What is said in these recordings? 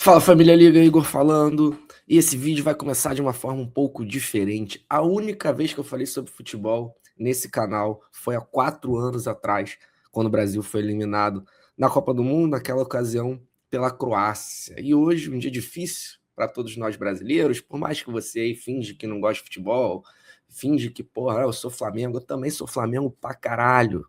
Fala família Liga, Igor falando. E esse vídeo vai começar de uma forma um pouco diferente. A única vez que eu falei sobre futebol nesse canal foi há 4 anos atrás, quando o Brasil foi eliminado na Copa do Mundo, naquela ocasião pela Croácia. E hoje, um dia difícil para todos nós brasileiros, por mais que você aí finge que não gosta de futebol, finge que, porra, eu sou Flamengo, eu também sou Flamengo pra caralho,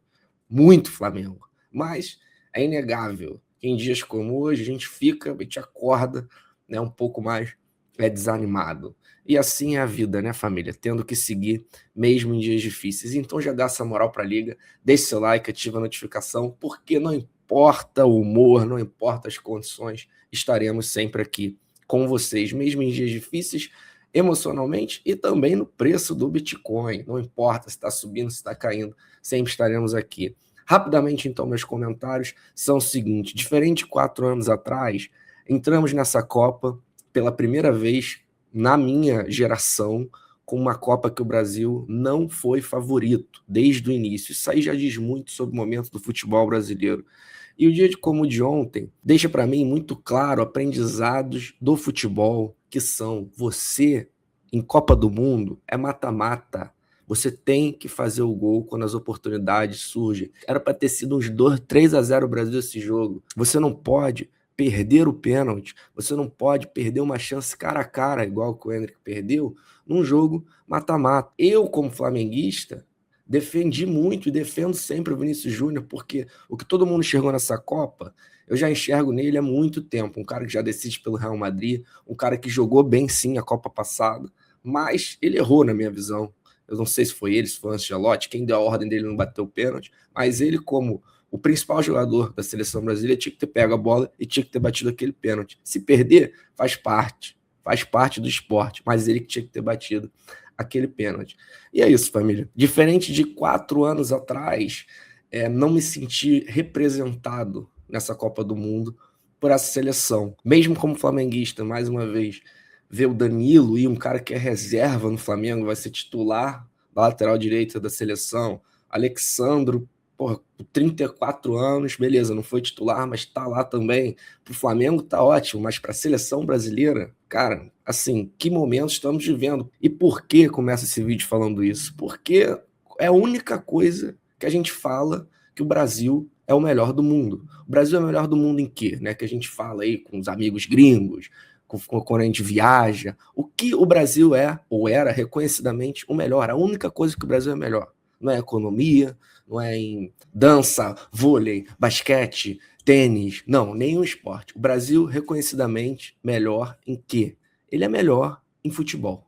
muito Flamengo. Mas é inegável que em dias como hoje a gente acorda, né, um pouco mais desanimado. E assim é a vida, né, família? Tendo que seguir mesmo em dias difíceis. Então já dá essa moral para a liga, deixe seu like, ativa a notificação, porque não importa o humor, não importa as condições, estaremos sempre aqui com vocês, mesmo em dias difíceis, emocionalmente e também no preço do Bitcoin. Não importa se está subindo, se está caindo, sempre estaremos aqui. Rapidamente, então, meus comentários são o seguinte: diferente de 4 anos atrás, entramos nessa Copa pela primeira vez na minha geração, com uma Copa que o Brasil não foi favorito desde o início. Isso aí já diz muito sobre o momento do futebol brasileiro. E o dia como o de ontem deixa para mim muito claro aprendizados do futebol, que são: você, em Copa do Mundo, é mata-mata. Você tem que fazer o gol quando as oportunidades surgem. Era para ter sido uns 3-0 o Brasil esse jogo. Você não pode perder o pênalti, você não pode perder uma chance cara a cara, igual que o Endrick perdeu, num jogo mata-mata. Eu, como flamenguista, defendi muito e defendo sempre o Vinícius Júnior, porque o que todo mundo enxergou nessa Copa, eu já enxergo nele há muito tempo. Um cara que já decide pelo Real Madrid, um cara que jogou bem sim a Copa passada, mas ele errou na minha visão. Eu não sei se foi ele, se foi o Ancelotti, quem deu a ordem dele não bateu o pênalti, mas ele, como o principal jogador da seleção brasileira, tinha que ter pego a bola e tinha que ter batido aquele pênalti. Se perder, faz parte do esporte, mas ele que tinha que ter batido aquele pênalti. E é isso, família. Diferente de 4 anos atrás, não me senti representado nessa Copa do Mundo por essa seleção. Mesmo como flamenguista, mais uma vez, ver o Danilo e um cara que é reserva no Flamengo, vai ser titular da lateral direita da seleção, Alexandro, porra, 34 anos, beleza, não foi titular, mas tá lá também. Pro Flamengo tá ótimo, mas pra seleção brasileira, cara, assim, que momento estamos vivendo? E por que começa esse vídeo falando isso? Porque é a única coisa que a gente fala que o Brasil é o melhor do mundo. O Brasil é o melhor do mundo em quê? Né? Que a gente fala aí com os amigos gringos, quando a gente viaja. O que o Brasil é, ou era, reconhecidamente o melhor. A única coisa que o Brasil é melhor. Não é economia, não é em dança, vôlei, basquete, tênis, não, nenhum esporte. O Brasil, reconhecidamente, melhor em quê? Ele é melhor em futebol.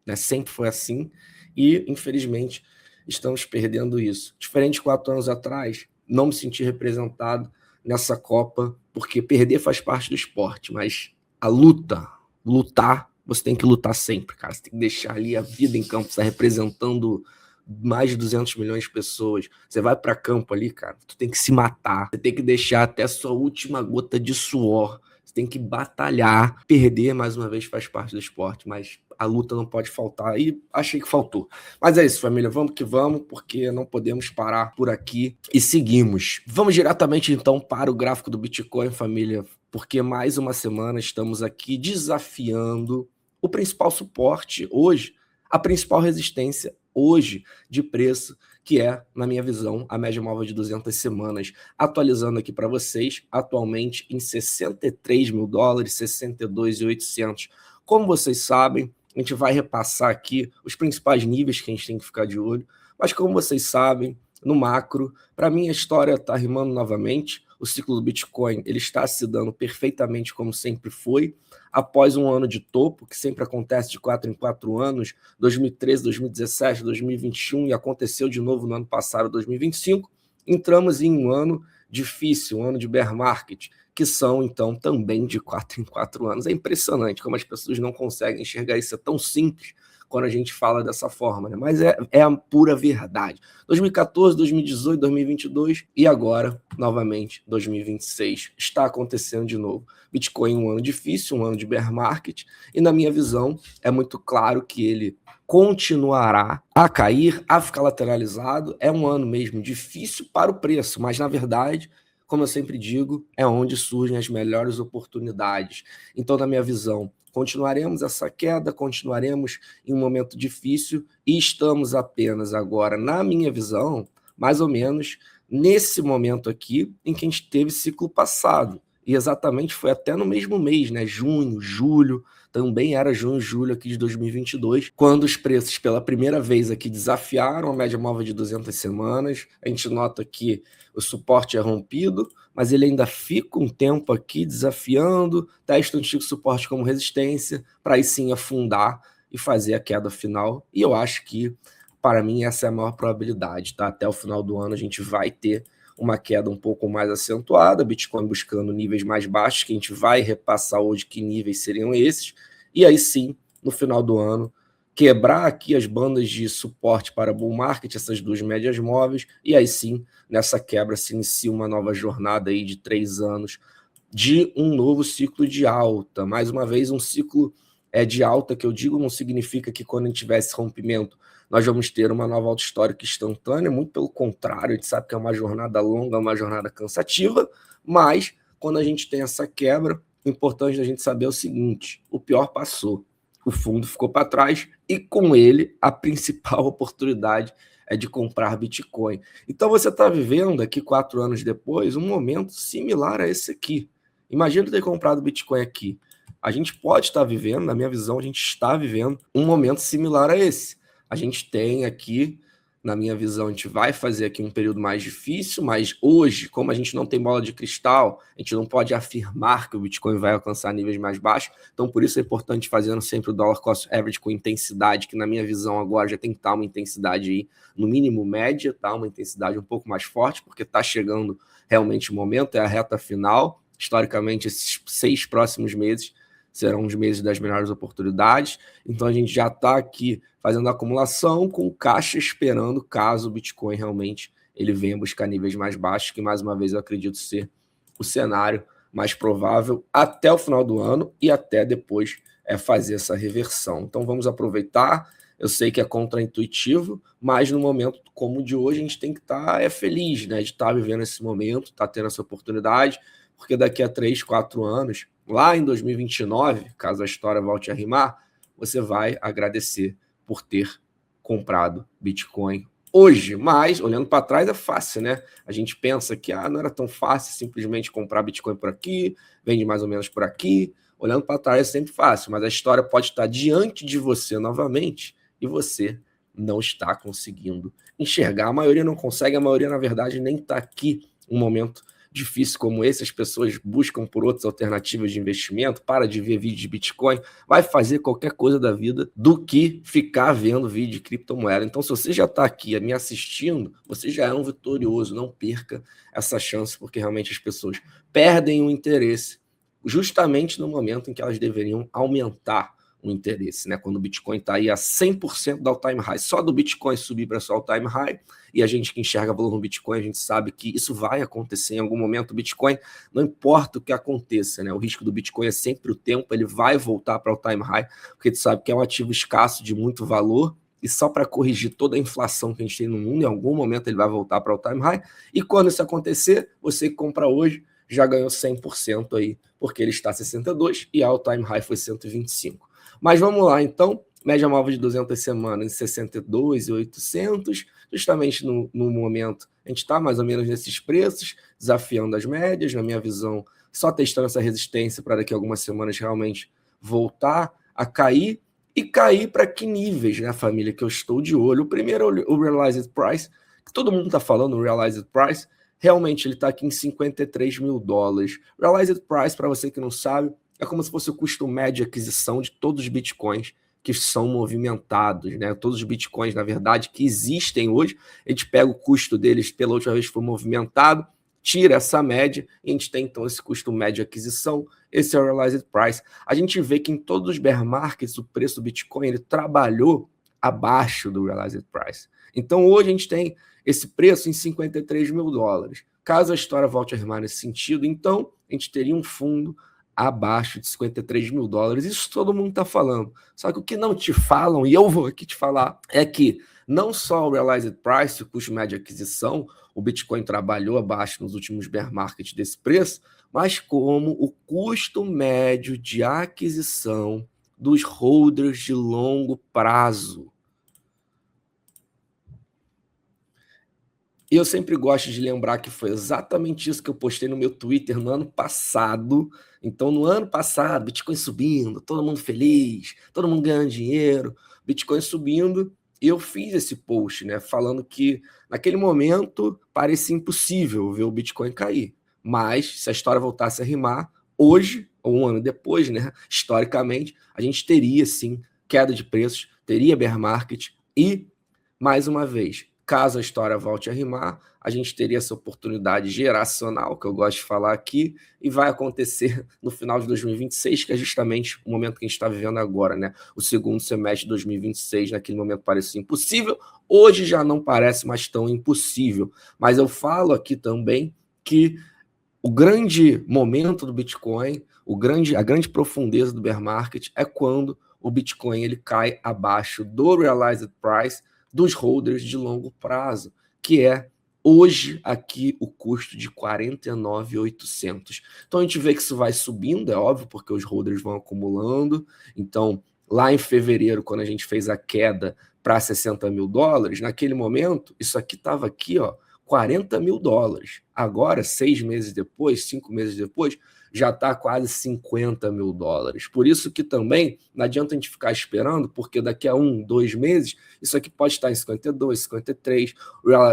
Né? Sempre foi assim e, infelizmente, estamos perdendo isso. Diferente de 4 anos atrás, não me senti representado nessa Copa, porque perder faz parte do esporte, mas a lutar, você tem que lutar sempre, cara. Você tem que deixar ali a vida em campo, você está representando mais de 200 milhões de pessoas. Você vai para campo ali, cara, tu tem que se matar, você tem que deixar até a sua última gota de suor, você tem que batalhar. Perder, mais uma vez, faz parte do esporte, mas a luta não pode faltar, e achei que faltou. Mas é isso, família, vamos que vamos, porque não podemos parar por aqui e seguimos. Vamos diretamente, então, para o gráfico do Bitcoin, família, porque mais uma semana estamos aqui desafiando o principal suporte hoje, a principal resistência hoje de preço, que é, na minha visão, a média móvel de 200 semanas. Atualizando aqui para vocês, atualmente em 63 mil dólares, 62.800. Como vocês sabem, a gente vai repassar aqui os principais níveis que a gente tem que ficar de olho, mas como vocês sabem, no macro, para mim a história está rimando novamente. O ciclo do Bitcoin ele está se dando perfeitamente como sempre foi, após um ano de topo, que sempre acontece de 4 em 4 anos, 2013, 2017, 2021, e aconteceu de novo no ano passado, 2025, entramos em um ano difícil, um ano de bear market, que são, então, também de 4 em 4 anos. É impressionante como as pessoas não conseguem enxergar isso, é tão simples quando a gente fala dessa forma, né? Mas é a pura verdade. 2014, 2018, 2022 e agora, novamente, 2026. Está acontecendo de novo. Bitcoin um ano difícil, um ano de bear market, e na minha visão é muito claro que ele continuará a cair, a ficar lateralizado. É um ano mesmo difícil para o preço, mas na verdade, como eu sempre digo, é onde surgem as melhores oportunidades. Então, na minha visão, continuaremos essa queda, continuaremos em um momento difícil e estamos apenas agora, na minha visão, mais ou menos nesse momento aqui em que a gente teve ciclo passado. E exatamente foi até no mesmo mês, né? Junho, julho, também era junho, julho aqui de 2022, quando os preços pela primeira vez aqui desafiaram a média móvel de 200 semanas. A gente nota que o suporte é rompido, mas ele ainda fica um tempo aqui desafiando, testa o antigo suporte como resistência, para aí sim afundar e fazer a queda final. E eu acho que, para mim, essa é a maior probabilidade, tá? Até o final do ano a gente vai ter uma queda um pouco mais acentuada, Bitcoin buscando níveis mais baixos, que a gente vai repassar hoje que níveis seriam esses, e aí sim, no final do ano, quebrar aqui as bandas de suporte para bull market, essas duas médias móveis, e aí sim, nessa quebra se inicia uma nova jornada aí de 3 anos, de um novo ciclo de alta. Mais uma vez, um ciclo de alta, que eu digo, não significa que quando a gente tiver esse rompimento, nós vamos ter uma nova alta histórica instantânea, muito pelo contrário, a gente sabe que é uma jornada longa, uma jornada cansativa, mas quando a gente tem essa quebra, o importante da gente saber é o seguinte: o pior passou, o fundo ficou para trás e com ele a principal oportunidade é de comprar Bitcoin. Então você está vivendo aqui 4 anos depois um momento similar a esse aqui. Imagina ter comprado Bitcoin aqui. A gente pode estar vivendo, na minha visão, a gente está vivendo um momento similar a esse. A gente tem aqui, na minha visão, a gente vai fazer aqui um período mais difícil, mas hoje, como a gente não tem bola de cristal, a gente não pode afirmar que o Bitcoin vai alcançar níveis mais baixos, então por isso é importante fazendo sempre o dollar cost average com intensidade, que na minha visão agora já tem que estar uma intensidade aí, no mínimo média, tá? Uma intensidade um pouco mais forte, porque está chegando realmente o momento, é a reta final. Historicamente, esses 6 próximos meses serão os meses das melhores oportunidades, então a gente já está aqui fazendo acumulação com caixa esperando caso o Bitcoin realmente ele venha buscar níveis mais baixos, que mais uma vez eu acredito ser o cenário mais provável até o final do ano e até depois fazer essa reversão. Então vamos aproveitar. Eu sei que é contraintuitivo, mas no momento como o de hoje a gente tem que estar feliz, né, de estar vivendo esse momento, estar tendo essa oportunidade, porque daqui a 3, 4 anos, lá em 2029, caso a história volte a rimar, você vai agradecer por ter comprado Bitcoin hoje. Mas, olhando para trás, é fácil, né? A gente pensa que não era tão fácil simplesmente comprar Bitcoin por aqui, vende mais ou menos por aqui. Olhando para trás é sempre fácil, mas a história pode estar diante de você novamente e você não está conseguindo enxergar. A maioria não consegue, a maioria, na verdade, nem está aqui um momento difícil como esse. As pessoas buscam por outras alternativas de investimento, para de ver vídeo de Bitcoin, vai fazer qualquer coisa da vida do que ficar vendo vídeo de criptomoeda. Então, se você já está aqui me assistindo, você já é um vitorioso, não perca essa chance, porque realmente as pessoas perdem o interesse justamente no momento em que elas deveriam aumentar o interesse, né? Quando o Bitcoin está aí a 100% do all-time high, só do Bitcoin subir para sua all-time high, e a gente que enxerga valor no Bitcoin, a gente sabe que isso vai acontecer em algum momento. O Bitcoin, não importa o que aconteça, né? O risco do Bitcoin é sempre o tempo, ele vai voltar para o all-time high, porque a gente sabe que é um ativo escasso de muito valor, e só para corrigir toda a inflação que a gente tem no mundo, em algum momento ele vai voltar para o all-time high, e quando isso acontecer, você que compra hoje já ganhou 100% aí, porque ele está a 62 e a all-time high foi 125. Mas vamos lá, então, média móvel de 200 semanas em 62.800, justamente no momento a gente está mais ou menos nesses preços, desafiando as médias, na minha visão, só testando essa resistência para daqui a algumas semanas realmente voltar a cair, e cair para que níveis, né, família, que eu estou de olho. O primeiro é o Realized Price, que todo mundo está falando, o Realized Price, realmente ele está aqui em $53 mil. Realized Price, para você que não sabe, é como se fosse o custo médio de aquisição de todos os bitcoins que são movimentados, né? Todos os bitcoins, na verdade, que existem hoje, a gente pega o custo deles pela última vez que foi movimentado, tira essa média e a gente tem então esse custo médio de aquisição, esse é o Realized Price. A gente vê que em todos os bear markets o preço do Bitcoin ele trabalhou abaixo do Realized Price. Então hoje a gente tem esse preço em $53 mil. Caso a história volte a rimar nesse sentido, então a gente teria um fundo abaixo de $53 mil. Isso todo mundo está falando. Só que o que não te falam, e eu vou aqui te falar, é que não só o Realized Price, o custo médio de aquisição, o Bitcoin trabalhou abaixo nos últimos bear markets desse preço, mas como o custo médio de aquisição dos holders de longo prazo. E eu sempre gosto de lembrar que foi exatamente isso que eu postei no meu Twitter no ano passado. Então, no ano passado, Bitcoin subindo, todo mundo feliz, todo mundo ganhando dinheiro, Bitcoin subindo, e eu fiz esse post, né, falando que naquele momento parecia impossível ver o Bitcoin cair. Mas, se a história voltasse a rimar, hoje, ou um ano depois, né, historicamente, a gente teria, sim, queda de preços, teria bear market e, mais uma vez, caso a história volte a rimar, a gente teria essa oportunidade geracional, que eu gosto de falar aqui, e vai acontecer no final de 2026, que é justamente o momento que a gente está vivendo agora, né? O segundo semestre de 2026, naquele momento parecia impossível, hoje já não parece mais tão impossível. Mas eu falo aqui também que o grande momento do Bitcoin, a grande profundeza do bear market é quando o Bitcoin ele cai abaixo do realized price dos holders de longo prazo, que é hoje aqui o custo de 49.800. Então a gente vê que isso vai subindo, é óbvio, porque os holders vão acumulando. Então, lá em fevereiro, quando a gente fez a queda para 60 mil dólares, naquele momento, isso aqui estava aqui, ó, 40 mil dólares. Agora, 6 meses depois, 5 meses depois, já está quase 50 mil dólares. Por isso que também não adianta a gente ficar esperando, porque daqui a 1, 2 meses, isso aqui pode estar em 52, 53,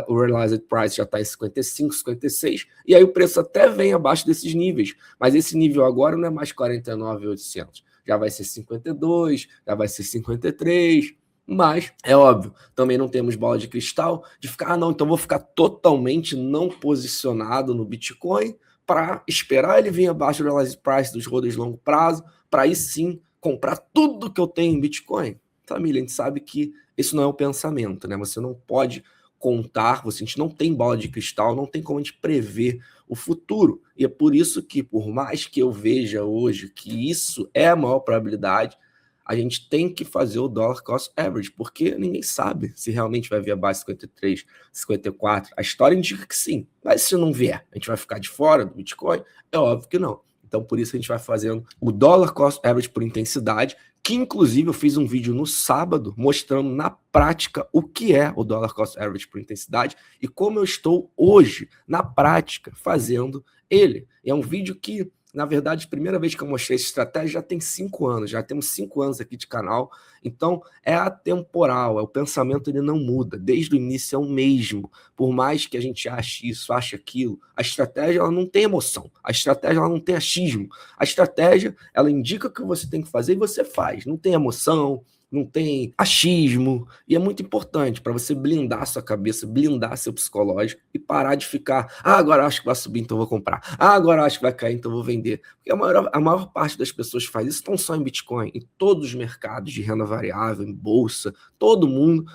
o realized price já está em 55, 56, e aí o preço até vem abaixo desses níveis, mas esse nível agora não é mais 49.800, já vai ser 52, já vai ser 53, mas, é óbvio, também não temos bola de cristal de ficar, não, então vou ficar totalmente não posicionado no Bitcoin para esperar ele vir abaixo do realized price dos holders de longo prazo, para aí sim comprar tudo que eu tenho em Bitcoin. Família, a gente sabe que isso não é o pensamento, né? Você não pode contar, a gente não tem bola de cristal, não tem como a gente prever o futuro. E é por isso que, por mais que eu veja hoje que isso é a maior probabilidade, a gente tem que fazer o dollar cost average, porque ninguém sabe se realmente vai vir abaixo de 53, 54. A história indica que sim, mas se não vier, a gente vai ficar de fora do Bitcoin? É óbvio que não. Então, por isso a gente vai fazendo o dollar cost average por intensidade, que inclusive eu fiz um vídeo no sábado mostrando na prática o que é o dollar cost average por intensidade e como eu estou hoje, na prática, fazendo ele. E é um vídeo que, na verdade, a primeira vez que eu mostrei essa estratégia já tem 5 anos, já temos 5 anos aqui de canal, então é atemporal, o pensamento ele não muda, desde o início é o mesmo, por mais que a gente ache isso, ache aquilo, a estratégia ela não tem emoção, a estratégia ela não tem achismo, a estratégia ela indica o que você tem que fazer e você faz, não tem emoção, não tem achismo, e é muito importante para você blindar sua cabeça, blindar seu psicológico e parar de ficar, agora acho que vai subir, então vou comprar, agora acho que vai cair, então vou vender, porque a maior parte das pessoas que faz isso, não só em Bitcoin, em todos os mercados de renda variável, em bolsa, todo mundo,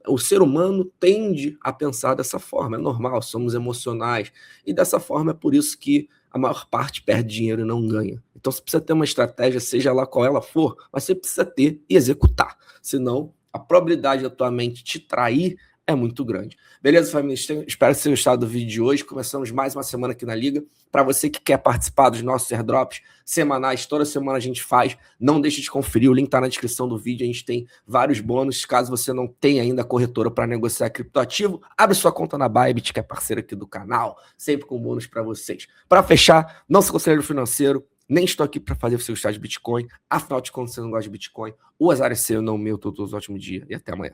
o ser humano tende a pensar dessa forma, é normal, somos emocionais, e dessa forma é por isso que a maior parte perde dinheiro e não ganha. Então você precisa ter uma estratégia, seja lá qual ela for, mas você precisa ter e executar. Senão, a probabilidade da tua mente te trair é muito grande. Beleza, família? Espero que vocês tenham gostado do vídeo de hoje. Começamos mais uma semana aqui na Liga. Para você que quer participar dos nossos airdrops semanais, toda semana a gente faz. Não deixe de conferir, o link está na descrição do vídeo. A gente tem vários bônus. Caso você não tenha ainda a corretora para negociar criptoativo, abre sua conta na Bybit, que é parceira aqui do canal, sempre com bônus para vocês. Para fechar, não sou conselheiro financeiro, nem estou aqui para fazer você gostar de Bitcoin. Afinal de contas, você não gosta de Bitcoin. O azar é seu, não o meu. Todos um ótimo dia e até amanhã.